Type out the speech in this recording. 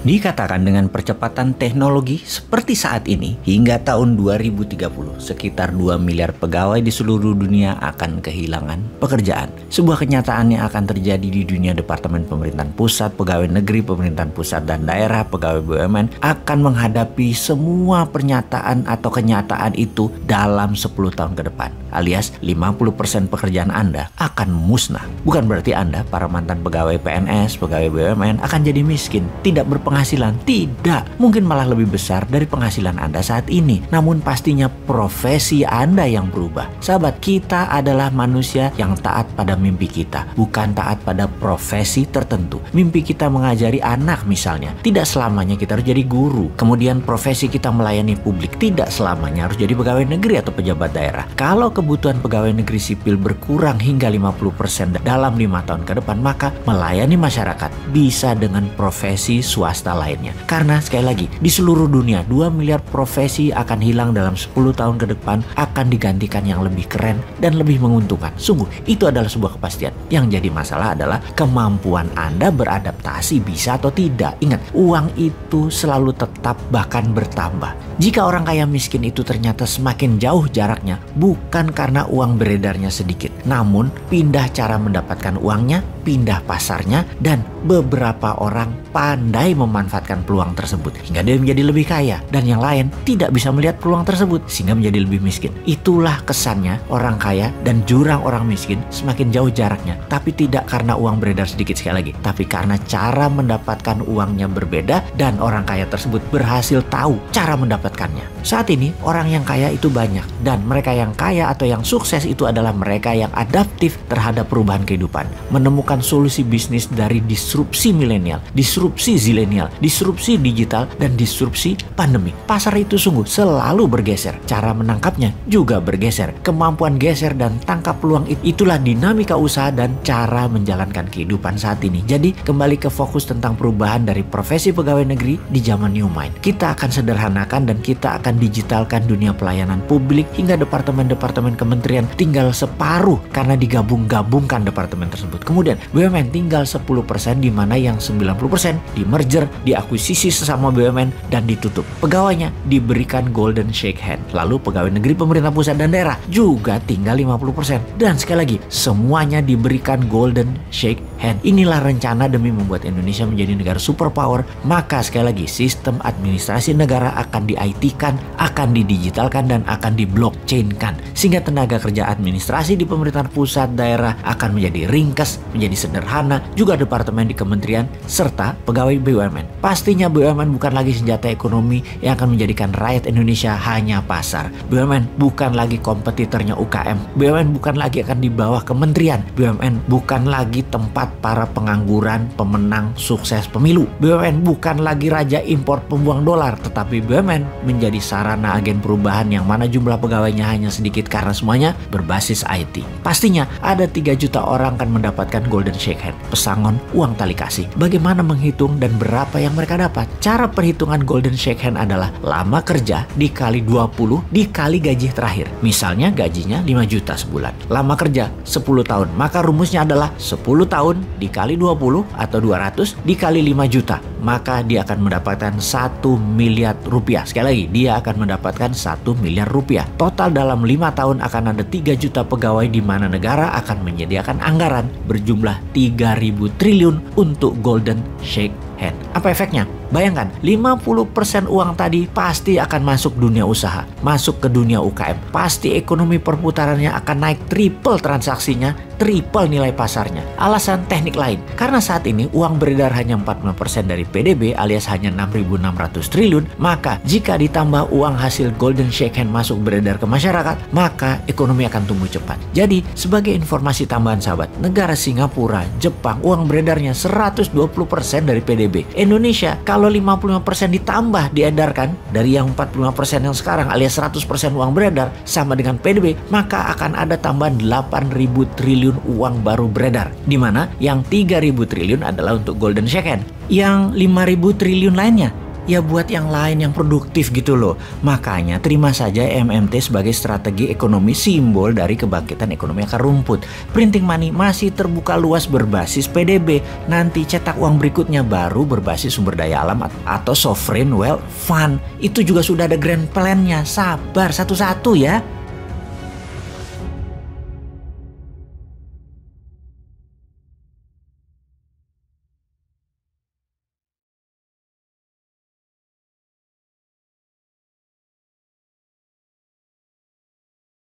Dikatakan dengan percepatan teknologi seperti saat ini, hingga tahun 2030, sekitar 2 miliar pegawai di seluruh dunia akan kehilangan pekerjaan. Sebuah kenyataan yang akan terjadi di dunia Departemen Pemerintahan Pusat, Pegawai Negeri Pemerintahan Pusat dan Daerah, Pegawai BUMN akan menghadapi semua pernyataan atau kenyataan itu dalam 10 tahun ke depan. Alias 50% pekerjaan Anda akan musnah. Bukan berarti Anda, para mantan pegawai PNS, pegawai BUMN akan jadi miskin, tidak berpenghasilan. Tidak, mungkin malah lebih besar dari penghasilan Anda saat ini. Namun pastinya profesi Anda yang berubah. Sahabat, kita adalah manusia yang taat pada mimpi kita, bukan taat pada profesi tertentu. Mimpi kita mengajari anak misalnya, tidak selamanya kita harus jadi guru. Kemudian profesi kita melayani publik, tidak selamanya harus jadi pegawai negeri atau pejabat daerah. Kalau kebutuhan pegawai negeri sipil berkurang hingga 50% dalam 5 tahun ke depan, maka melayani masyarakat bisa dengan profesi swasta lainnya. Karena sekali lagi, di seluruh dunia 2 miliar profesi akan hilang dalam 10 tahun ke depan, akan digantikan yang lebih keren dan lebih menguntungkan. Sungguh, itu adalah sebuah kepastian. Yang jadi masalah adalah kemampuan Anda beradaptasi bisa atau tidak. Ingat, uang itu selalu tetap bahkan bertambah. Jika orang kaya miskin itu ternyata semakin jauh jaraknya, bukan karena uang beredarnya sedikit, namun pindah cara mendapatkan uangnya, pindah pasarnya, dan beberapa orang pandai memanfaatkan peluang tersebut hingga dia menjadi lebih kaya, dan yang lain tidak bisa melihat peluang tersebut sehingga menjadi lebih miskin. Itulah kesannya orang kaya dan jurang orang miskin semakin jauh jaraknya, tapi tidak karena uang beredar sedikit sekali lagi, tapi karena cara mendapatkan uangnya berbeda dan orang kaya tersebut berhasil tahu cara mendapatkannya. Saat ini orang yang kaya itu banyak, dan mereka yang kaya atau yang sukses itu adalah mereka yang adaptif terhadap perubahan kehidupan, menemukan solusi bisnis dari disrupsi milenial, disrupsi zilenial, disrupsi digital, dan disrupsi pandemi. Pasar itu sungguh selalu bergeser, cara menangkapnya juga bergeser. Kemampuan geser dan tangkap peluang itulah dinamika usaha dan cara menjalankan kehidupan saat ini. Jadi kembali ke fokus tentang perubahan dari profesi pegawai negeri di zaman New Mind. Kita akan sederhanakan dan kita akan digitalkan dunia pelayanan publik hingga departemen-departemen kementerian tinggal separuh karena digabung-gabungkan departemen tersebut. Kemudian BUMN tinggal 10%, di mana yang 90% di merger, diakuisisi sesama BUMN dan ditutup. Pegawainya diberikan golden shake hand. Lalu pegawai negeri pemerintah pusat dan daerah juga tinggal 50%. Dan sekali lagi, semuanya diberikan golden shake hand. Inilah rencana demi membuat Indonesia menjadi negara superpower. Maka sekali lagi, sistem administrasi negara akan di-IT-kan, akan didigitalkan, dan akan di-blockchain-kan. Sehingga tenaga kerja administrasi di pemerintahan pusat daerah akan menjadi ringkas, menjadi sederhana, juga departemen di kementerian, serta pegawai BUMN. Pastinya BUMN bukan lagi senjata ekonomi yang akan menjadikan rakyat Indonesia hanya pasar. BUMN bukan lagi kompetitornya UKM. BUMN bukan lagi akan di bawah kementerian. BUMN bukan lagi tempat para pengangguran, pemenang sukses pemilu. BUMN bukan lagi raja impor pembuang dolar, tetapi BUMN menjadi sarana agen perubahan yang mana jumlah pegawainya hanya sedikit karena semuanya berbasis IT. Pastinya ada 3 juta orang akan mendapatkan golden shake hand, pesangon, uang tali kasih. Bagaimana menghitung dan berapa yang mereka dapat? Cara perhitungan golden shake hand adalah lama kerja dikali 20 dikali gaji terakhir. Misalnya gajinya 5 juta sebulan. Lama kerja 10 tahun. Maka rumusnya adalah 10 tahun dikali 20 atau 200 dikali 5 juta. Maka dia akan mendapatkan 1 miliar rupiah. Sekali lagi, dia akan mendapatkan 1 miliar rupiah. Total dalam 5 tahun akan ada 3 juta pegawai, di mana negara akan menyediakan anggaran berjumlah 3.000 triliun untuk golden shake hand. Apa efeknya? Bayangkan, 50% uang tadi pasti akan masuk dunia usaha, masuk ke dunia UKM. Pasti ekonomi perputarannya akan naik triple transaksinya, triple nilai pasarnya. Alasan teknik lain, karena saat ini uang beredar hanya 45% dari PDB alias hanya 6.600 triliun, maka jika ditambah uang hasil golden shake hand masuk beredar ke masyarakat, maka ekonomi akan tumbuh cepat. Jadi, sebagai informasi tambahan sahabat, negara Singapura, Jepang, uang beredarnya 120% dari PDB. Indonesia, kalau 55% ditambah diedarkan dari yang 45% yang sekarang alias 100% uang beredar sama dengan PDB, maka akan ada tambahan 8.000 triliun uang baru beredar, di mana yang 3.000 triliun adalah untuk golden shake hand. Yang 5.000 triliun lainnya ya buat yang lain yang produktif gitu loh. Makanya terima saja MMT sebagai strategi ekonomi simbol dari kebangkitan ekonomi akar rumput. Printing money masih terbuka luas berbasis PDB. Nanti cetak uang berikutnya baru berbasis sumber daya alam atau sovereign wealth fund. Itu juga sudah ada grand plan-nya. Sabar satu-satu ya.